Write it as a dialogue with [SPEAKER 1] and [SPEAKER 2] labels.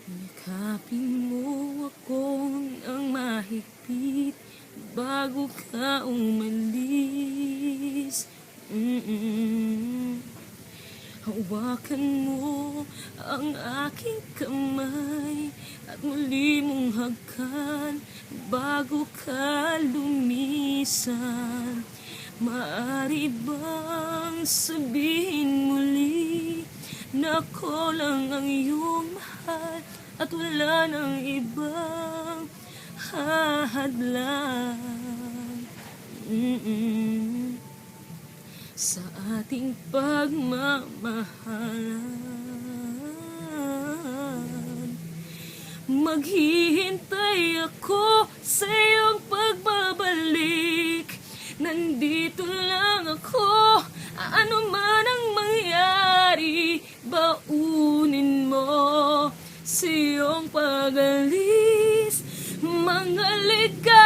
[SPEAKER 1] Yakapin mo akong ang mahigpit bago ka umalis. Hawakan mo ang aking kamay at muli mong hagkan bago ka lumisan. Maaari bang sabihin muli na ako lang ang iyong mahal at wala nang ibang hahadlang? Sa ating pagmamahalan, maghihintay ako sa iyong pagbabalik. Nandito lang ako, ano man ang mangyari, baunin mo sa iyong pag-alis. Mga ligaw